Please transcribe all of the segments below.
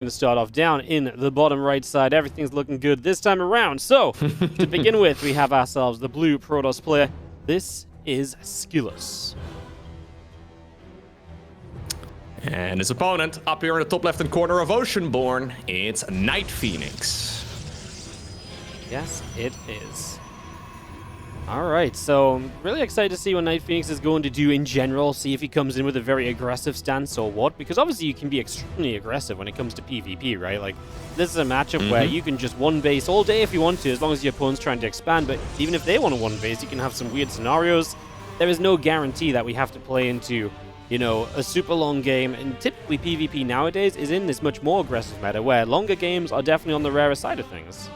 Going to start off down in the bottom right side. Everything's looking good this time around. So, to begin with, we have ourselves the blue Protoss player. This is SKillous. And his opponent, up here in the top left-hand corner of Oceanborn, it's NightPhoenix. Yes, it is. Alright, so I'm really excited to see what NightPhoenix is going to do in general, see if he comes in with a very aggressive stance or what, because obviously you can be extremely aggressive when it comes to PvP, right? Like, this is a matchup where you can just one base all day if you want to, as long as your opponent's trying to expand, but even if they want to one base, you can have some weird scenarios. There is no guarantee that we have to play into, you know, a super long game, and typically PvP nowadays is in this much more aggressive meta, where longer games are definitely on the rarer side of things.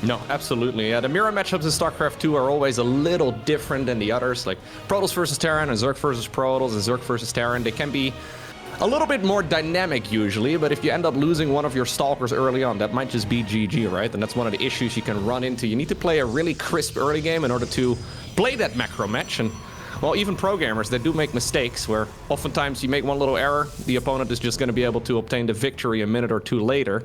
No, absolutely. Yeah, the mirror matchups in StarCraft 2 are always a little different than the others. Like Protoss versus Terran and Zerg versus Protoss and Zerg versus Terran, they can be a little bit more dynamic usually, but if you end up losing one of your stalkers early on, that might just be GG, right? And that's one of the issues you can run into. You need to play a really crisp early game in order to play that macro match. And well, even pro gamers, they do make mistakes where oftentimes you make one little error, the opponent is just going to be able to obtain the victory a minute or two later.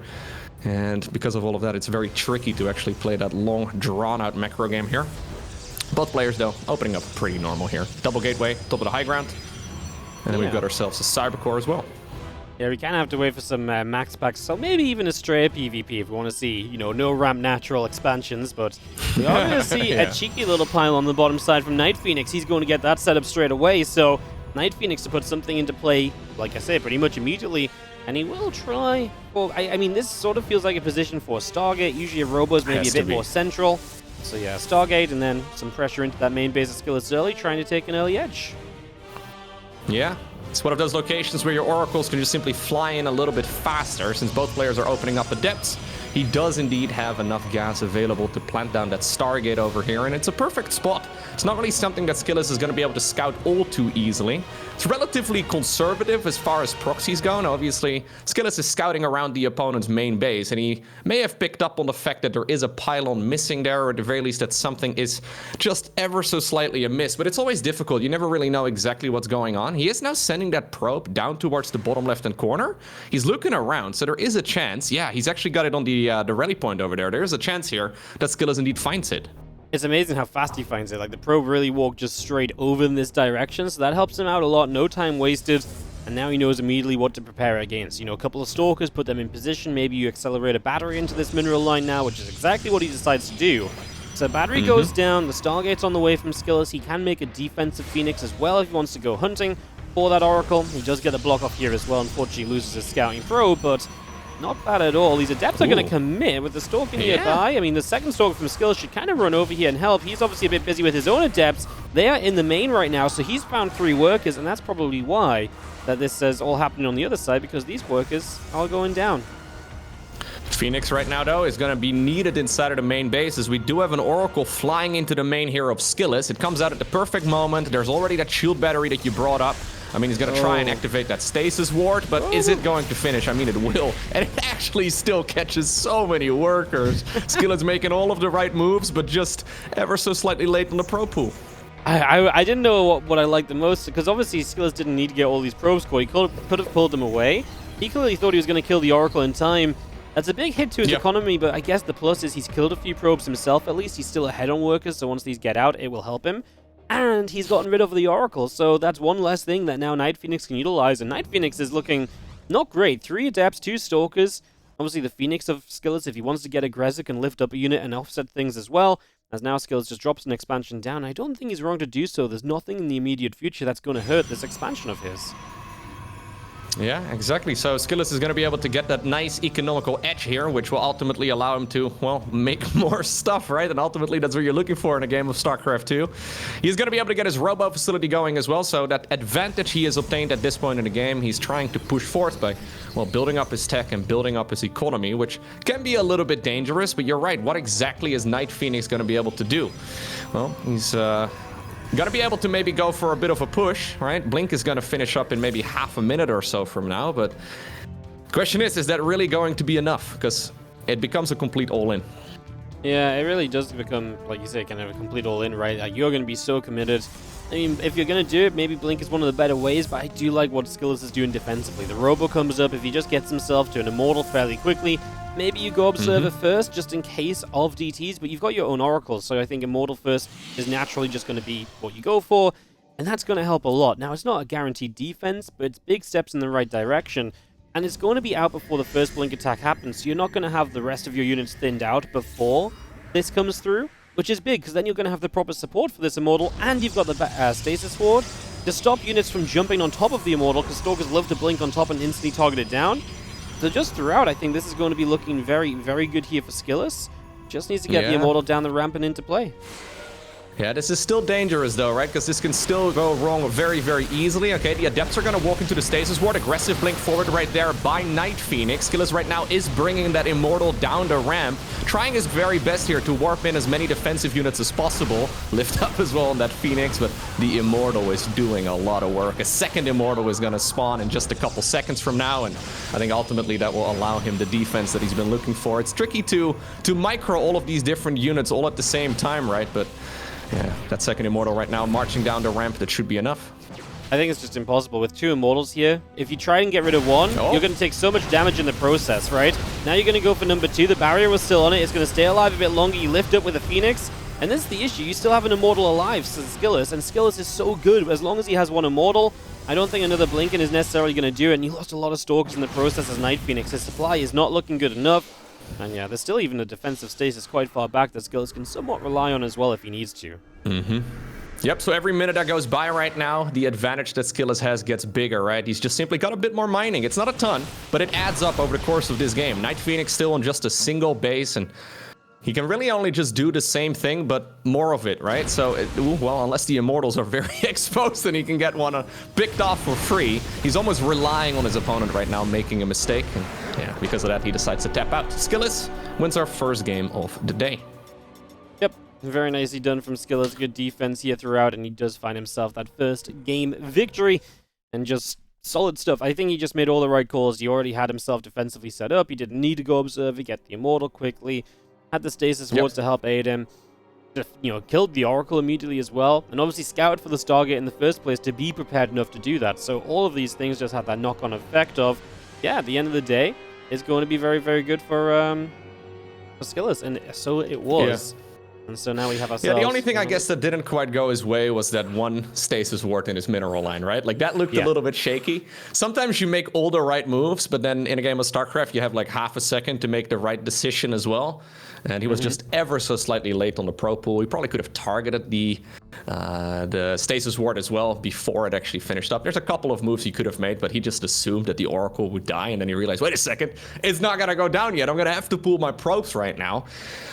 And because of all of that, it's very tricky to actually play that long, drawn-out macro game here. Both players, though, opening up pretty normal here. Double gateway, top of the high ground. And then we've got ourselves a Cybercore as well. Yeah, we kind of have to wait for some max packs, so maybe even a straight PvP if we want to see, you know, no ramp natural expansions, but we are going to see a cheeky little pile on the bottom side from NightPhoenix. He's going to get that set up straight away, so NightPhoenix to put something into play, like I say, pretty much immediately. And he will try. Well, I mean, this sort of feels like a position for Stargate. Usually a Robo's maybe a bit more central. So yeah, Stargate and then some pressure into that main base of SKillous early, trying to take an early edge. Yeah, it's one of those locations where your oracles can just simply fly in a little bit faster since both players are opening up the depths. He does indeed have enough gas available to plant down that Stargate over here, and it's a perfect spot. It's not really something that SKillous is going to be able to scout all too easily. It's relatively conservative as far as proxies go, and obviously SKillous is scouting around the opponent's main base, and he may have picked up on the fact that there is a pylon missing there, or at the very least that something is just ever so slightly amiss, but it's always difficult. You never really know exactly what's going on. He is now sending that probe down towards the bottom left-hand corner. He's looking around, so there is a chance. Yeah, he's actually got it on the rally point over there. There is a chance here that SKillous indeed finds it. It's amazing how fast he finds it. Like, the probe really walked just straight over in this direction, so that helps him out a lot. No time wasted, and now he knows immediately what to prepare against. You know, a couple of stalkers, put them in position. Maybe you accelerate a battery into this mineral line now, which is exactly what he decides to do. So battery goes down, the Stargate's on the way from SKillous. He can make a defensive Phoenix as well if he wants to go hunting for that Oracle. He does get the block off here as well. Unfortunately, loses his scouting probe, but not bad at all. These Adepts are going to commit with the Stalker nearby. I mean, the second Stalker from SKillous should kind of run over here and help. He's obviously a bit busy with his own Adepts. They are in the main right now, so he's found 3 workers, and that's probably why that this is all happening on the other side, because these workers are going down. Phoenix right now, though, is going to be needed inside of the main base, as we do have an Oracle flying into the main here of SKillous. It comes out at the perfect moment. There's already that shield battery that you brought up. I mean, he's going to try and activate that stasis ward, but is it going to finish? I mean, it will. And it actually still catches so many workers. SKillous making all of the right moves, but just ever so slightly late on the pro pool. I didn't know what I liked the most, because obviously SKillous didn't need to get all these probes scored. He could have pulled them away. He clearly thought he was going to kill the Oracle in time. That's a big hit to his economy, but I guess the plus is he's killed a few probes himself. At least he's still ahead on workers, so once these get out, it will help him. And he's gotten rid of the Oracle, so that's one less thing that now NightPhoenix can utilize. And NightPhoenix is looking not great. 3 Adepts, 2 Stalkers. Obviously, the Phoenix of SKillous, if he wants to get aggressive, can lift up a unit and offset things as well. As now SKillous just drops an expansion down. I don't think he's wrong to do so. There's nothing in the immediate future that's going to hurt this expansion of his. Yeah, exactly. So SKillous is going to be able to get that nice economical edge here, which will ultimately allow him to, well, make more stuff, right? And ultimately, that's what you're looking for in a game of StarCraft 2. He's going to be able to get his robo facility going as well, so that advantage he has obtained at this point in the game, he's trying to push forth by, well, building up his tech and building up his economy, which can be a little bit dangerous, but you're right. What exactly is NightPhoenix going to be able to do? Well, he's got to be able to maybe go for a bit of a push, right? Blink is going to finish up in maybe half a minute or so from now, but the question is that really going to be enough? Because it becomes a complete all-in. Yeah, it really does become, like you say, kind of a complete all-in, right? Like, you're going to be so committed. I mean, if you're going to do it, maybe Blink is one of the better ways, but I do like what SKillous is doing defensively. The Robo comes up, if he just gets himself to an Immortal fairly quickly, maybe you go Observer first, just in case of DTs, but you've got your own Oracles, so I think Immortal first is naturally just going to be what you go for, and that's going to help a lot. Now, it's not a guaranteed defense, but it's big steps in the right direction, and it's going to be out before the first Blink attack happens, so you're not going to have the rest of your units thinned out before this comes through, which is big, because then you're going to have the proper support for this Immortal, and you've got the Stasis Ward to stop units from jumping on top of the Immortal, because Stalkers love to blink on top and instantly target it down. So just throughout, I think this is going to be looking very, very good here for SKillous. Just needs to get the Immortal down the ramp and into play. Yeah, this is still dangerous though, right? Because this can still go wrong very, very easily. Okay, the Adepts are going to walk into the Stasis Ward. Aggressive blink forward right there by NightPhoenix. SKillous right now is bringing that Immortal down the ramp. Trying his very best here to warp in as many defensive units as possible. Lift up as well on that Phoenix, but the Immortal is doing a lot of work. A second Immortal is going to spawn in just a couple seconds from now, and I think ultimately that will allow him the defense that he's been looking for. It's tricky to micro all of these different units all at the same time, right? But yeah, that second Immortal right now marching down the ramp, that should be enough. I think it's just impossible with two Immortals here. If you try and get rid of one, you're going to take so much damage in the process, right? Now you're going to go for number 2. The barrier was still on it. It's going to stay alive a bit longer. You lift up with a Phoenix. And this is the issue. You still have an Immortal alive, so SKillous. And SKillous is so good. As long as he has one Immortal, I don't think another Blinken is necessarily going to do it. And you lost a lot of Stalkers in the process as NightPhoenix. His supply is not looking good enough. And yeah, there's still even a defensive stasis quite far back that SKillous can somewhat rely on as well if he needs to. Yep, so every minute that goes by right now, the advantage that SKillous has gets bigger, right? He's just simply got a bit more mining. It's not a ton, but it adds up over the course of this game. NightPhoenix still on just a single base, and he can really only just do the same thing, but more of it, right? So, well, unless the Immortals are very exposed and he can get one picked off for free, he's almost relying on his opponent right now, making a mistake. And yeah, because of that, he decides to tap out. SKillous wins our first game of the day. Yep, very nicely done from SKillous. Good defense here throughout, and he does find himself that first game victory. And just solid stuff. I think he just made all the right calls. He already had himself defensively set up. He didn't need to go Observer, get the Immortal quickly. Had the Stasis Wards to help aid him. Just, killed the Oracle immediately as well. And obviously scouted for the Stargate in the first place to be prepared enough to do that. So all of these things just had that knock-on effect of, yeah, at the end of the day, it's going to be very, very good for SKillous. And so it was. Yeah. And so now we have ourselves... Yeah, the only thing I guess that didn't quite go his way was that one Stasis Ward in his mineral line, right? Like, that looked a little bit shaky. Sometimes you make all the right moves, but then in a game of StarCraft, you have like half a second to make the right decision as well. And he was just ever so slightly late on the pro pool. He probably could have targeted the Stasis Ward as well before it actually finished up. There's a couple of moves he could have made, but he just assumed that the Oracle would die, and then he realized, wait a second, it's not going to go down yet. I'm going to have to pull my probes right now.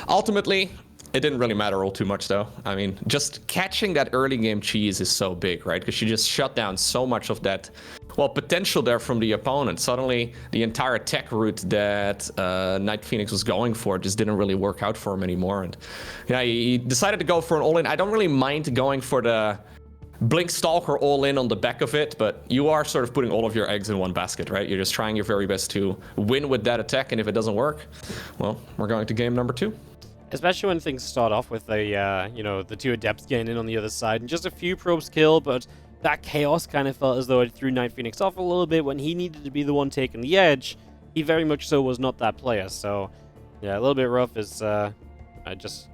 Ultimately, it didn't really matter all too much, though. I mean, just catching that early game cheese is so big, right? Because you just shut down so much of that, well, potential there from the opponent. Suddenly, the entire tech route that NightPhoenix was going for just didn't really work out for him anymore. And yeah, he decided to go for an all-in. I don't really mind going for the Blink Stalker all-in on the back of it, but you are sort of putting all of your eggs in one basket, right? You're just trying your very best to win with that attack, and if it doesn't work, well, we're going to game number 2. Especially when things start off with the two Adepts getting in on the other side, and just a few probes killed, but that chaos kind of felt as though it threw NightPhoenix off a little bit when he needed to be the one taking the edge. He very much so was not that player, so yeah, a little bit rough is I just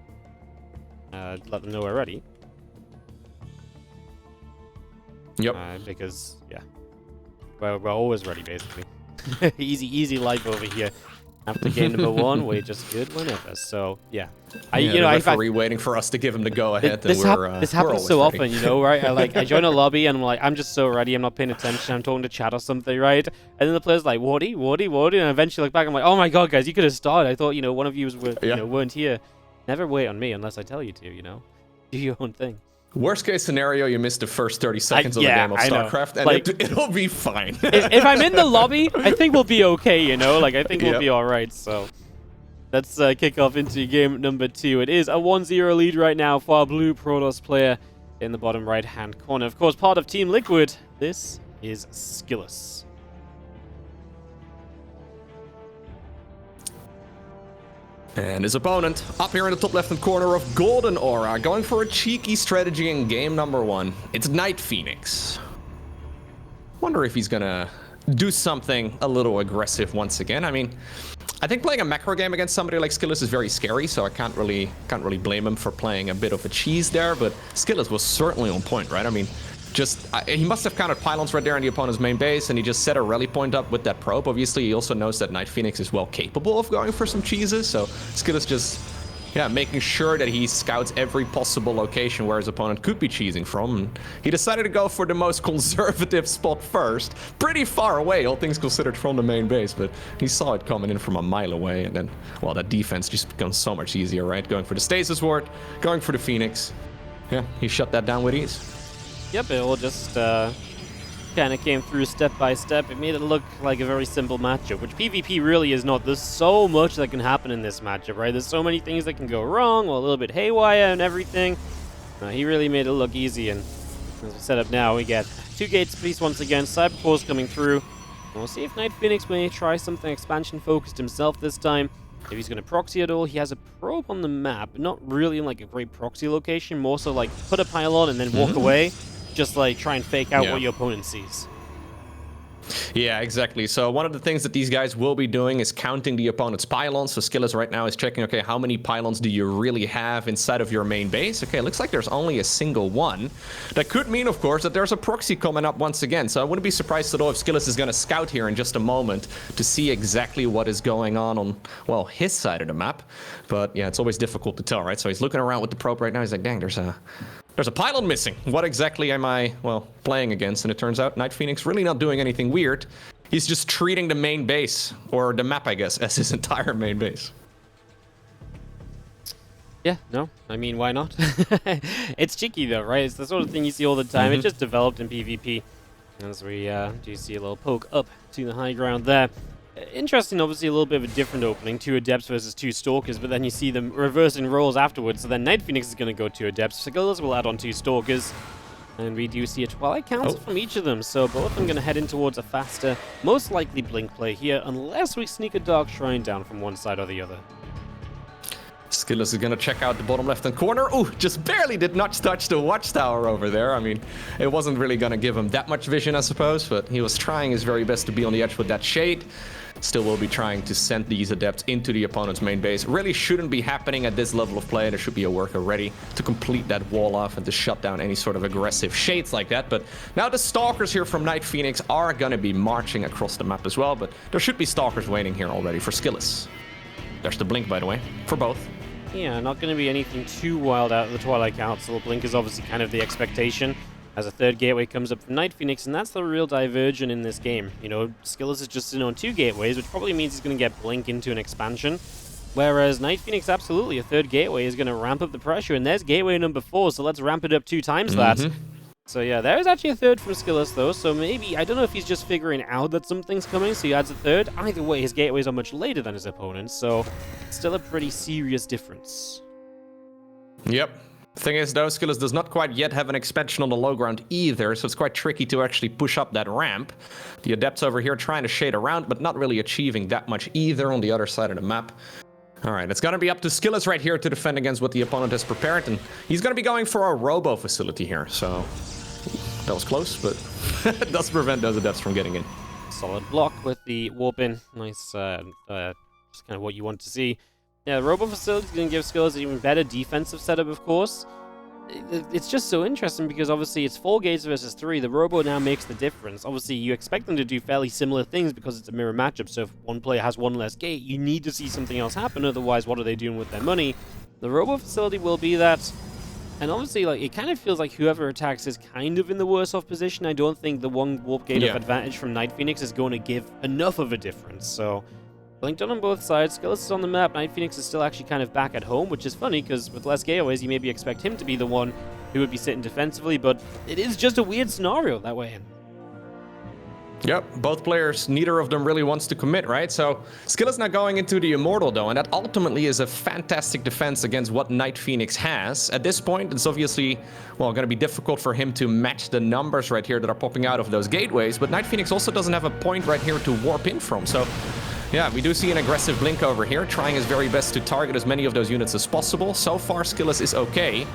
let them know we're ready. Yep. Because yeah, we're always ready basically. easy life over here. After game number 1, we're just good whenever. So yeah, the referee waiting for us to give him the go ahead. This happens so often, right? I join a lobby and I'm just so ready. I'm not paying attention. I'm talking to chat or something, right? And then the player's like, "Wody," and I eventually look back. I'm like, "Oh my god, guys, you could have started. I thought one of you weren't here. Never wait on me unless I tell you to. Do your own thing." Worst case scenario, you missed the first 30 seconds of the game of StarCraft, and it'll be fine. if I'm in the lobby, I think we'll be okay, I think we'll be all right, so... Let's kick off into game number 2. It is a 1-0 lead right now for our blue Protoss player in the bottom right-hand corner. Of course, part of Team Liquid, this is SKillous. And his opponent, up here in the top left-hand corner of Golden Aura, going for a cheeky strategy in game number 1. It's NightPhoenix. Wonder if he's gonna do something a little aggressive once again. I mean, I think playing a macro game against somebody like SKillous is very scary, so I can't really blame him for playing a bit of a cheese there, but SKillous was certainly on point, right? I mean, he must have counted pylons right there in the opponent's main base, and he just set a rally point up with that probe. Obviously, he also knows that NightPhoenix is well capable of going for some cheeses, so SKillous just, yeah, making sure that he scouts every possible location where his opponent could be cheesing from. And he decided to go for the most conservative spot first, pretty far away, all things considered, from the main base, but he saw it coming in from a mile away, and then, well, that defense just becomes so much easier, right? Going for the Stasis Ward, going for the Phoenix. Yeah, he shut that down with ease. Yep, it all just kind of came through step by step. It made it look like a very simple matchup, which PvP really is not. There's so much that can happen in this matchup, right? There's so many things that can go wrong, or a little bit haywire and everything. He really made it look easy, and as we set up now, we get 2 gates apiece once again. Cyberpulse coming through. And we'll see if NightPhoenix may try something expansion-focused himself this time. If he's going to proxy at all, he has a probe on the map, but not really in like a great proxy location, more so like put a pylon and then walk away. Just like try and fake out what your opponent sees. Yeah, exactly. So one of the things that these guys will be doing is counting the opponent's pylons. So SKillous right now is checking, okay, how many pylons do you really have inside of your main base? Okay, looks like there's only a single one. That could mean, of course, that there's a proxy coming up once again. So I wouldn't be surprised at all if SKillous is going to scout here in just a moment to see exactly what is going on, well, his side of the map. But yeah, it's always difficult to tell, right? So he's looking around with the probe right now. He's like, dang, there's a pylon missing. What exactly am I, well, playing against? And it turns out NightPhoenix really not doing anything weird. He's just treating the main base, or the map, I guess, as his entire main base. Yeah, no, I mean, why not? It's cheeky though, right? It's the sort of thing you see all the time. It just developed in PvP. As we do see a little poke up to the high ground there. Interesting, obviously a little bit of a different opening, 2 Adepts versus 2 Stalkers, but then you see them reversing roles afterwards, so then NightPhoenix is going to go 2 Adepts, SKillous will add on 2 Stalkers, and we do see a Twilight Council from each of them, so both of them going to head in towards a faster, most likely Blink play here, unless we sneak a Dark Shrine down from one side or the other. SKillous is going to check out the bottom left-hand corner. Ooh, just barely did not touch the watchtower over there. I mean, it wasn't really going to give him that much vision, I suppose, but he was trying his very best to be on the edge with that shade. Still will be trying to send these Adepts into the opponent's main base. Really shouldn't be happening at this level of play. There should be a worker ready to complete that wall off and to shut down any sort of aggressive shades like that. But now the Stalkers here from NightPhoenix are going to be marching across the map as well. But there should be Stalkers waiting here already for SKillous. There's the Blink, by the way, for both. Yeah, not going to be anything too wild out of the Twilight Council. Blink is obviously kind of the expectation. As a 3rd gateway comes up from NightPhoenix, and that's the real diversion in this game. You know, SKillous is just sitting on 2 gateways, which probably means he's going to get Blink into an expansion. Whereas NightPhoenix, absolutely, a 3rd gateway is going to ramp up the pressure, and there's gateway number 4, so let's ramp it up 2 times that. So yeah, there is actually a 3rd from SKillous though, so maybe, I don't know if he's just figuring out that something's coming, so he adds a 3rd. Either way, his gateways are much later than his opponent's, so still a pretty serious difference. Yep. Thing is, though, SKillous does not quite yet have an expansion on the low ground either, so it's quite tricky to actually push up that ramp. The Adepts over here trying to shade around, but not really achieving that much either on the other side of the map. Alright, it's gonna be up to SKillous right here to defend against what the opponent has prepared, and he's gonna be going for a robo facility here, so that was close, but it does prevent those Adepts from getting in. Solid block with the warp in. Nice, just kind of what you want to see. Yeah, the Robo Facility is going to give SKillous an even better defensive setup, of course. It's just so interesting because obviously it's 4 gates versus 3. The Robo now makes the difference. Obviously, you expect them to do fairly similar things because it's a mirror matchup, so if one player has 1 less gate, you need to see something else happen, otherwise what are they doing with their money? The Robo Facility will be that. And obviously, like, it kind of feels like whoever attacks is kind of in the worse off position. I don't think the 1 warp gate of advantage from NightPhoenix is going to give enough of a difference, so Blink done on both sides. SKillous is on the map. NightPhoenix is still actually kind of back at home, which is funny because with less gateways, you maybe expect him to be the one who would be sitting defensively, but it is just a weird scenario that way. Yep, both players, neither of them really wants to commit, right? So SKillous now going into the Immortal, though, and that ultimately is a fantastic defense against what NightPhoenix has. At this point, it's obviously, well, going to be difficult for him to match the numbers right here that are popping out of those gateways, but NightPhoenix also doesn't have a point right here to warp in from, so Yeah, we do see an aggressive Blink over here, trying his very best to target as many of those units as possible. So far, SKillous is okay.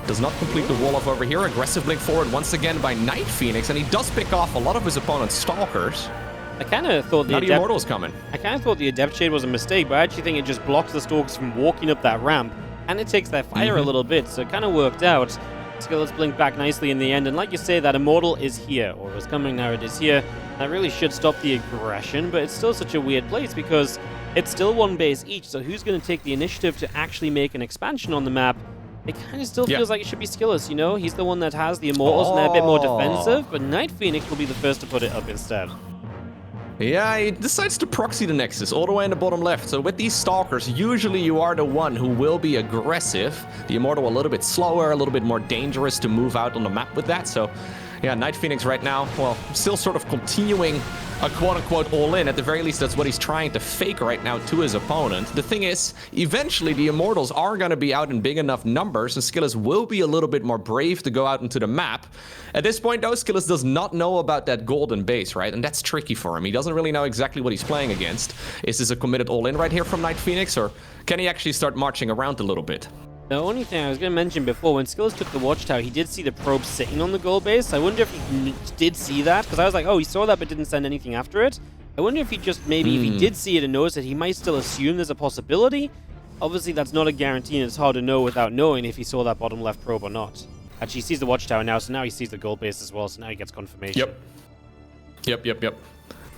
Does not complete the wall off over here. Aggressive Blink forward once again by NightPhoenix, and he does pick off a lot of his opponent's Stalkers. I kind of thought the Immortal's coming. I kind of thought the Adept Shade was a mistake, but I actually think it just blocks the Stalkers from walking up that ramp, and it takes their fire a little bit, so it kind of worked out. SKillous blinked back nicely in the end, and like you say, that Immortal is here, or was coming now, it is here. That really should stop the aggression, but it's still such a weird place because it's still one base each, so who's going to take the initiative to actually make an expansion on the map? It kind of still feels like it should be SKillous, you know? He's the one that has the Immortals and they're a bit more defensive, but NightPhoenix will be the first to put it up instead. Yeah, he decides to proxy the Nexus all the way in the bottom left. So with these Stalkers, usually you are the one who will be aggressive. The Immortal a little bit slower, a little bit more dangerous to move out on the map with that. So yeah, NightPhoenix right now, well, still sort of continuing a quote-unquote all-in. At the very least, that's what he's trying to fake right now to his opponent. The thing is, eventually the Immortals are going to be out in big enough numbers, and SKillous will be a little bit more brave to go out into the map. At this point, though, SKillous does not know about that golden base, right? And that's tricky for him. He doesn't really know exactly what he's playing against. Is this a committed all-in right here from NightPhoenix, or can he actually start marching around a little bit? The only thing I was going to mention before, when SKillous took the Watchtower, he did see the probe sitting on the gold base. I wonder if he did see that, because I was like, oh, he saw that but didn't send anything after it. I wonder if he just, maybe if he did see it and noticed it, he might still assume there's a possibility. Obviously, that's not a guarantee, and it's hard to know without knowing if he saw that bottom left probe or not. Actually, he sees the Watchtower now, so now he sees the gold base as well, so now he gets confirmation. Yep.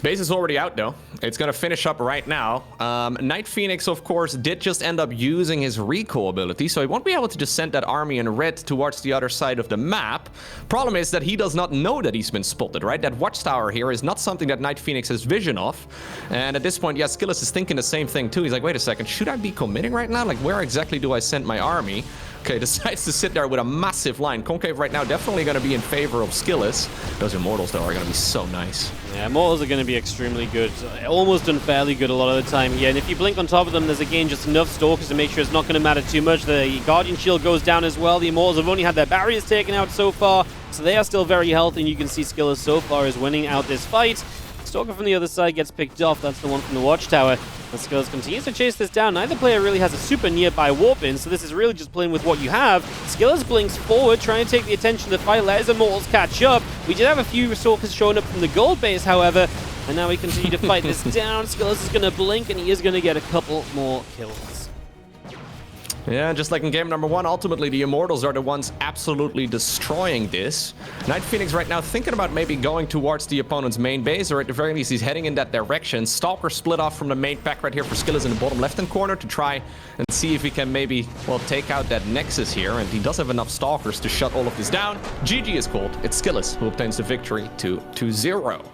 Base is already out, though. It's going to finish up right now. NightPhoenix, of course, did just end up using his recall ability, so he won't be able to just send that army in red towards the other side of the map. Problem is that he does not know that he's been spotted, right? That Watchtower here is not something that NightPhoenix has vision of. And at this point, yeah, SKillous is thinking the same thing, too. He's like, wait a second, should I be committing right now? Like, where exactly do I send my army? Okay, decides to sit there with a massive line. Concave right now definitely going to be in favor of SKillous. Those Immortals, though, are going to be so nice. Yeah, Immortals are going to be extremely good. Almost unfairly good a lot of the time here. And if you blink on top of them, there's again just enough Stalkers to make sure it's not going to matter too much. The Guardian Shield goes down as well. The Immortals have only had their barriers taken out so far, so they are still very healthy. And you can see SKillous so far is winning out this fight. Stalker from the other side gets picked off. That's the one from the Watchtower. And SKillous continues to chase this down. Neither player really has a super nearby warp in, so this is really just playing with what you have. SKillous blinks forward, trying to take the attention of the fight. Let his Immortals catch up. We did have a few Stalkers showing up from the gold base, however, and now we continue to fight this down. SKillous is going to blink, and he is going to get a couple more kills. Yeah, just like in game number 1, ultimately the Immortals are the ones absolutely destroying this. NightPhoenix right now thinking about maybe going towards the opponent's main base, or at the very least he's heading in that direction. Stalker split off from the main pack right here for SKillous in the bottom left-hand corner to try and see if he can maybe, well, take out that Nexus here, and he does have enough Stalkers to shut all of this down. GG is called. It's SKillous who obtains the victory to 2-0.